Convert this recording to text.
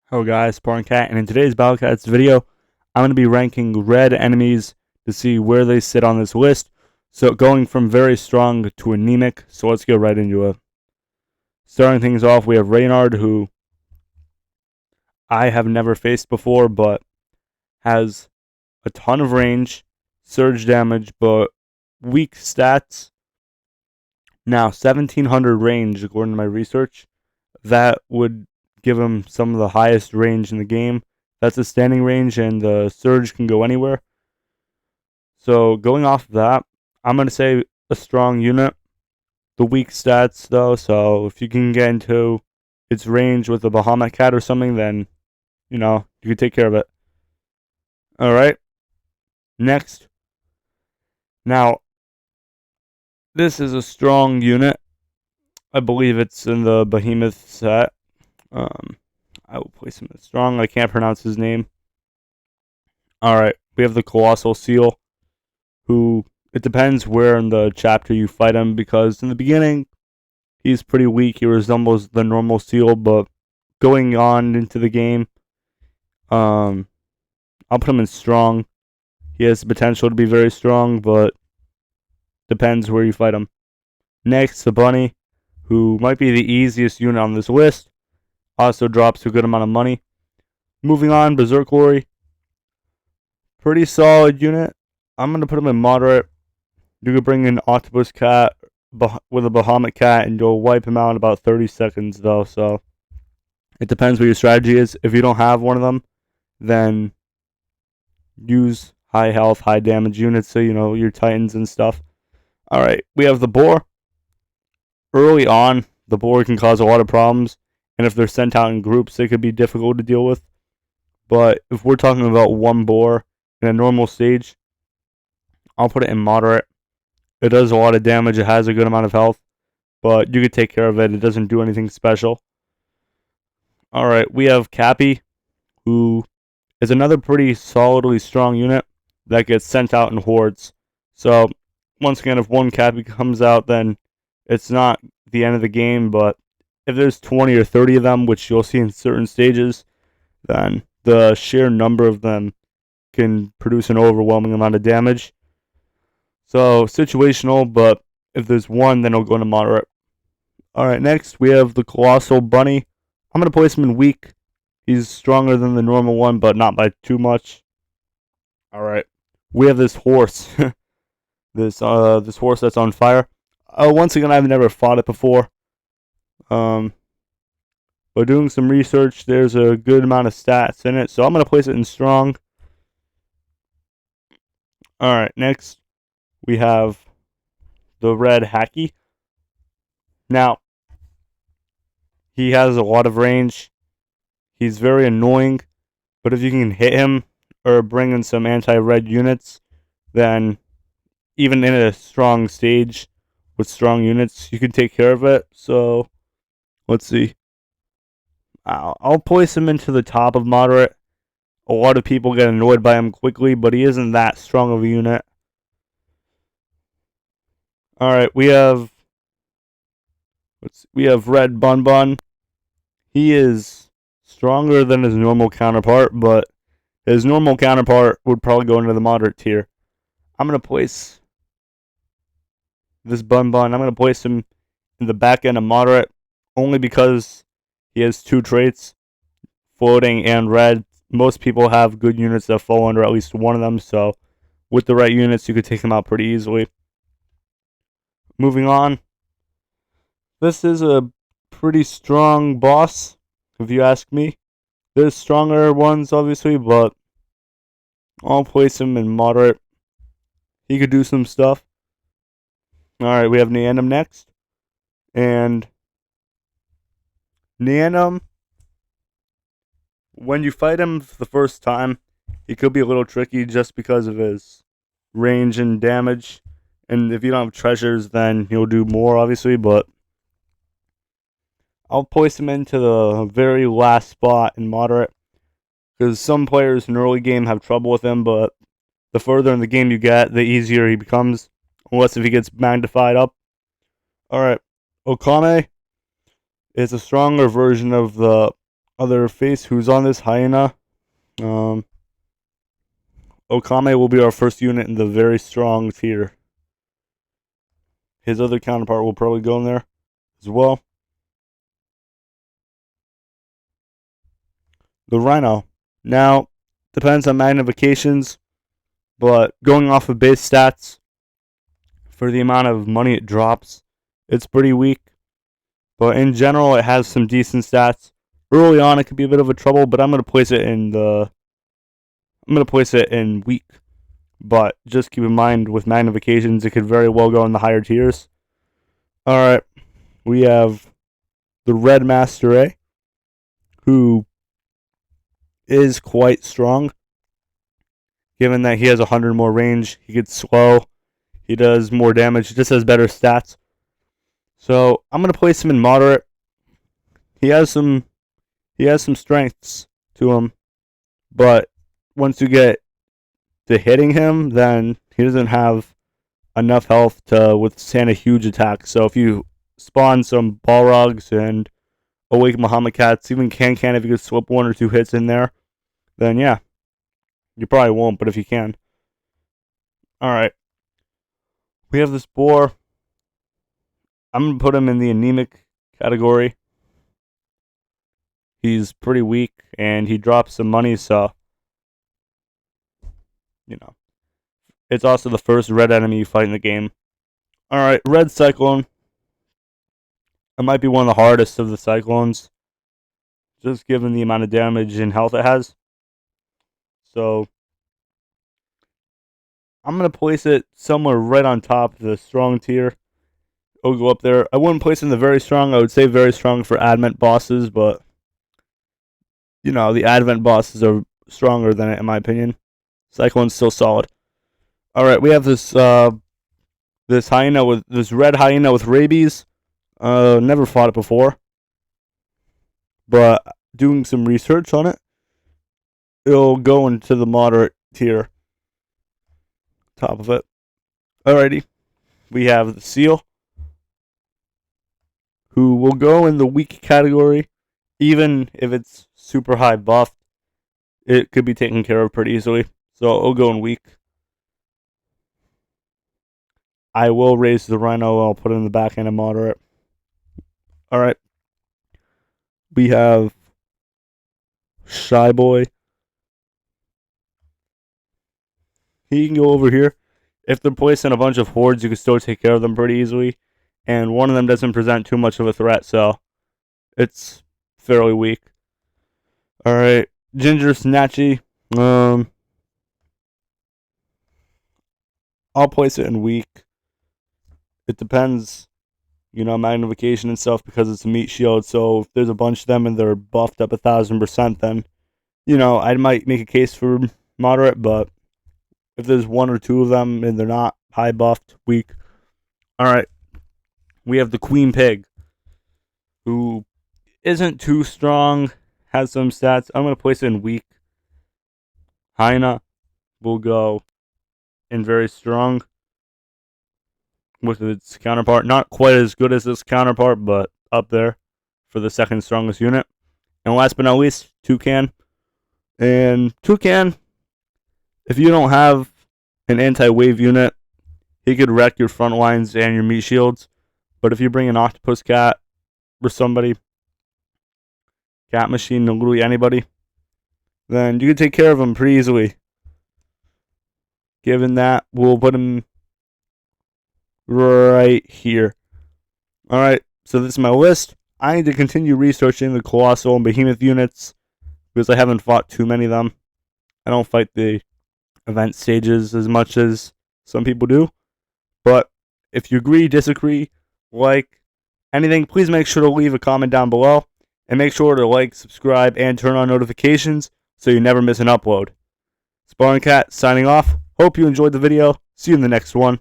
Hello guys, Cat, and in today's Battlecats video, I'm going to be ranking red enemies to see where they sit on this list. So going from very strong to anemic, so let's get right into it. Starting things off, we have Reynard, who I have never faced before, but has a ton of range, surge damage, but weak stats. Now, 1700 range, according to my research, that would give him some of the highest range in the game. That's a standing range, and the surge can go anywhere. So going off of that, I'm going to say a strong unit. The weak stats, though, so if you can get into its range with a Bahamut Cat or something, then, you can take care of it. Alright. Next. Now, this is a strong unit. I believe it's in the Behemoth set. I will place him as strong. I can't pronounce his name. Alright, we have the Colossal Seal, who, it depends where in the chapter you fight him, because in the beginning, he's pretty weak. He resembles the normal seal, but going on into the game, I'll put him in strong. He has the potential to be very strong, but depends where you fight him. Next, the Bunny, who might be the easiest unit on this list. Also drops a good amount of money. Moving on, Berserk. Pretty solid unit. I'm going to put him in moderate. You could bring in Octopus Cat with a Bahamut Cat, and you'll wipe him out in about 30 seconds, though. So it depends what your strategy is. If you don't have one of them, then use high health, high damage units, so your Titans and stuff. Alright, we have the Boar. Early on, the Boar can cause a lot of problems, and if they're sent out in groups, they could be difficult to deal with. But if we're talking about one Boar in a normal stage, I'll put it in moderate. It does a lot of damage. It has a good amount of health, but you could take care of it. It doesn't do anything special. Alright, we have Cappy, who is another pretty solidly strong unit that gets sent out in hordes. So, once again, if one Cappy comes out, then it's not the end of the game, but if there's 20 or 30 of them, which you'll see in certain stages, then the sheer number of them can produce an overwhelming amount of damage. So, situational, but if there's one, then it'll go into moderate. Alright, next we have the Colossal Bunny. I'm going to place him in weak. He's stronger than the normal one, but not by too much. Alright, we have this horse. this horse that's on fire. Once again, I've never fought it before. But doing some research, there's a good amount of stats in it, so I'm going to place it in strong. Alright, next we have the red Hackie. Now, he has a lot of range. He's very annoying, but if you can hit him or bring in some anti-red units, then even in a strong stage with strong units, you can take care of it. So, let's see. I'll place him into the top of moderate. A lot of people get annoyed by him quickly, but he isn't that strong of a unit. Alright, we have Red Bun Bun. He is stronger than his normal counterpart, but his normal counterpart would probably go into the moderate tier. I'm going to place this Bun Bun. I'm going to place him in the back end of moderate, only because he has two traits, floating and red. Most people have good units that fall under at least one of them, so with the right units, you could take them out pretty easily. Moving on. This is a pretty strong boss, if you ask me. There's stronger ones, obviously, but I'll place him in moderate. He could do some stuff. Alright, we have Neandum next. And Neandum, when you fight him for the first time, he could be a little tricky just because of his range and damage. And if you don't have treasures, then he'll do more, obviously, but I'll place him into the very last spot in moderate, because some players in early game have trouble with him, but the further in the game you get, the easier he becomes, unless if he gets magnified up. Alright, Okame is a stronger version of the other face who's on this Hyena. Okame will be our first unit in the very strong tier. His other counterpart will probably go in there as well. The Rhino. Now, depends on magnifications, but going off of base stats, for the amount of money it drops, it's pretty weak. But in general, it has some decent stats. Early on, it could be a bit of a trouble, but I'm going to place it in weak. But just keep in mind, with magnifications, it could very well go in the higher tiers. Alright, we have the Red Master A, who is quite strong. Given that he has 100 more range, he gets slow, he does more damage, he just has better stats. So I'm gonna place him in moderate. He has some strengths to him, but once you get to hitting him, then he doesn't have enough health to withstand a huge attack. So if you spawn some Balrogs and Awake Muhammad Cats, even Can if you could slip 1 or 2 hits in there, then yeah. You probably won't, but if you can. Alright. We have this Boar. I'm going to put him in the anemic category. He's pretty weak, and he drops some money, so, you know. It's also the first red enemy you fight in the game. Alright, Red Cyclone. It might be one of the hardest of the Cyclones, just given the amount of damage and health it has. So, I'm going to place it somewhere right on top of the strong tier. It'll go up there. I wouldn't place it in the very strong. I would say very strong for Advent bosses, but, you know, the Advent bosses are stronger than it, in my opinion. Cyclone's still solid. Alright, we have this this red hyena with rabies. Never fought it before, but doing some research on it, it'll go into the moderate tier. Top of it. Alrighty. We have the Seal, who will go in the weak category. Even if it's super high buffed, it could be taken care of pretty easily. So it'll go in weak. I will raise the Rhino. I'll put it in the back end of moderate. Alright. We have Shy Boy. He can go over here. If they're placed in a bunch of hordes, you can still take care of them pretty easily. And one of them doesn't present too much of a threat, so it's fairly weak. Alright, Ginger Snatchy. I'll place it in weak. It depends, you know, magnification and stuff, because it's a meat shield. So if there's a bunch of them and they're buffed up 1,000%, then, you know, I might make a case for moderate, but if there's 1 or 2 of them and they're not high buffed, weak. Alright. We have the Queen Pig, who isn't too strong, has some stats. I'm going to place it in weak. Hyena will go in very strong with its counterpart. Not quite as good as this counterpart, but up there for the second strongest unit. And last but not least, Toucan. And Toucan, if you don't have an anti-wave unit, he could wreck your front lines and your meat shields. But if you bring an octopus cat or somebody, cat machine, literally anybody, then you can take care of him pretty easily. Given that, we'll put him right here. Alright, so this is my list. I need to continue researching the Colossal and Behemoth units, because I haven't fought too many of them. I don't fight the event stages as much as some people do. But if you agree, disagree, like anything, please make sure to leave a comment down below. And make sure to like, subscribe, and turn on notifications so you never miss an upload. Sparring Cat signing off. Hope you enjoyed the video. See you in the next one.